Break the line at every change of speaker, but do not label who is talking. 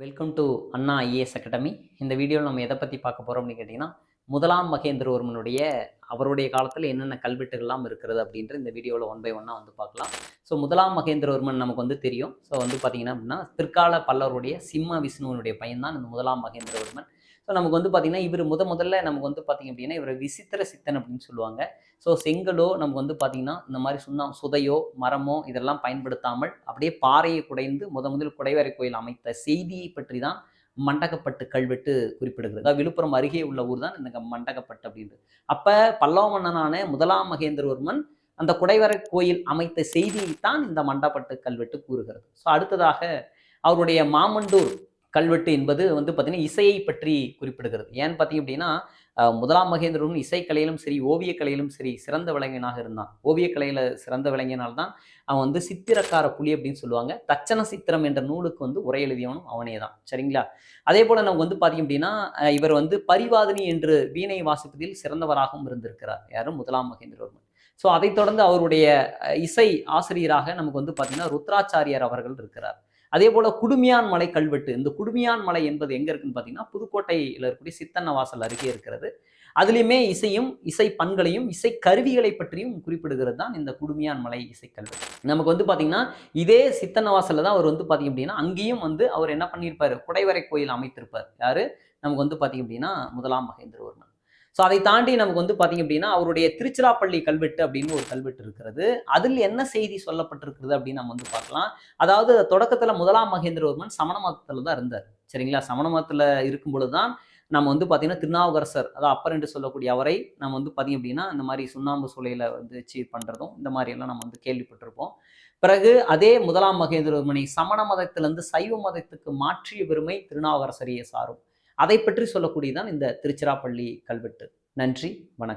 Welcome to Anna IAS academy. இந்த வீடியோவில் நம்ம எதை பற்றி பார்க்க போகிறோம் அப்படின்னு கேட்டிங்கன்னா, முதலாம் மகேந்திரவர்மனுடைய அவருடைய காலத்தில் என்னென்ன கல்வெட்டுகள்லாம் இருக்கிறது அப்படின்ற இந்த வீடியோவில் ஒன் பை ஒன்னாக வந்து பார்க்கலாம். ஸோ முதலாம் மகேந்திரவர்மன் நமக்கு வந்து தெரியும். ஸோ வந்து பார்த்தீங்கன்னா அப்படின்னா பிற்கால பல்லவருடைய சிம்ம விஷ்ணுவனுடைய பையன் தான் இந்த முதலாம் மகேந்திரவர்மன். ஸோ நமக்கு வந்து பார்த்தீங்கன்னா இவர் முதல்ல நமக்கு வந்து பார்த்தீங்க அப்படின்னா இவர் விசித்திர சித்தன் அப்படின்னு சொல்லுவாங்க. ஸோ செங்கலோ நமக்கு வந்து பார்த்தீங்கன்னா இந்த மாதிரி சுதையோ மரமோ இதெல்லாம் பயன்படுத்தாமல் அப்படியே பாறையை குடைந்து முதல் குடைவரை கோயில் அமைத்த செய்தியை பற்றி தான் மண்டகப்பட்டு கல்வெட்டு குறிப்பிடுகிறது. அதாவது விழுப்புரம் அருகே உள்ள ஊர் தான் இந்த மண்டகப்பட்டு அப்படின்றது. அப்ப பல்லவ மன்னனான முதலாம் மகேந்திரவர்மன் அந்த குடைவரை கோயில் அமைத்த செய்தியைத்தான் இந்த மண்டகப்பட்டு கல்வெட்டு கூறுகிறது. ஸோ அடுத்ததாக அவருடைய மாமண்டூர் கல்வெட்டு என்பது வந்து பார்த்தீங்கன்னா இசையை பற்றி குறிப்பிடுகிறது. ஏன்னு பார்த்தீங்க அப்படின்னா முதலாம் மகேந்திரவர்மன் இசைக்கலையிலும் சரி ஓவியக்கலையிலும் சரி சிறந்த விளைஞனாக இருந்தான். ஓவியக்கலையில சிறந்த விளைஞனால்தான் அவன் வந்து சித்திரக்கார புலி அப்படின்னு சொல்லுவாங்க. தச்சன சித்திரம் என்ற நூலுக்கு வந்து உரை எழுதியவனும் அவனே தான். சரிங்களா? அதே போல நமக்கு வந்து பார்த்தீங்க அப்படின்னா இவர் வந்து பரிவாதினி என்று வீணை வாசிப்பதில் சிறந்தவராகவும் இருந்திருக்கிறார். யாரும் முதலாம் மகேந்திரவர்மன். ஸோ அதைத் தொடர்ந்து அவருடைய இசை ஆசிரியராக நமக்கு வந்து பார்த்தீங்கன்னா ருத்ராச்சாரியார் அவர்கள் இருக்கிறார். அதே போல குடுமியான் மலை கல்வெட்டு. இந்த குடுமியான் மலை என்பது எங்க இருக்குன்னு பார்த்தீங்கன்னா புதுக்கோட்டையில் இருக்கக்கூடிய சித்தன்ன வாசல் அருகே இருக்கிறது. அதுலேயுமே இசையும் இசை பண்களையும் இசை கருவிகளை பற்றியும் குறிப்பிடுகிறது தான் இந்த குடுமியான் மலை இசைக்கல்வெட்டு. நமக்கு வந்து பார்த்தீங்கன்னா இதே சித்தன்ன வாசல்ல தான் அவர் வந்து பார்த்தீங்க அப்படின்னா அங்கேயும் வந்து அவர் என்ன பண்ணியிருப்பாரு, குடைவரை கோயில் அமைத்திருப்பார். யாரு, நமக்கு வந்து பார்த்தீங்க அப்படின்னா முதலாம் மகேந்திரவர்மன். ஸோ அதை தாண்டி நமக்கு வந்து பார்த்தீங்க அப்படின்னா அவருடைய திருச்சிராப்பள்ளி கல்வெட்டு அப்படின்னு ஒரு கல்வெட்டு இருக்கிறது. அதில் என்ன செய்தி சொல்லப்பட்டிருக்கிறது அப்படின்னு நம்ம வந்து பார்க்கலாம். அதாவது தொடக்கத்தில் முதலாம் மகேந்திரவர்மன் சமண மதத்தில் தான் இருந்தார். சரிங்களா? சமண மதத்தில் இருக்கும் பொழுது தான் நம்ம வந்து பார்த்தீங்கன்னா திருநாவுக்கரசர், அதாவது அப்பர் என்று சொல்லக்கூடிய அவரை நம்ம வந்து பார்த்தீங்க அப்படின்னா இந்த மாதிரி சுண்ணாம்பு சூளையில் வந்து வச்சு பண்ணுறதும் இந்த மாதிரி எல்லாம் நம்ம வந்து கேள்விப்பட்டிருப்போம். பிறகு அதே முதலாம் மகேந்திரவர்மனை சமண மதத்திலிருந்து சைவ மதத்துக்கு மாற்றிய பெருமை திருநாவுக்கரசரையே சாரும். அதை பற்றி சொல்லக்கூடியதான் இந்த திருச்சிராப்பள்ளி கல்வெட்டு. நன்றி, வணக்கம்.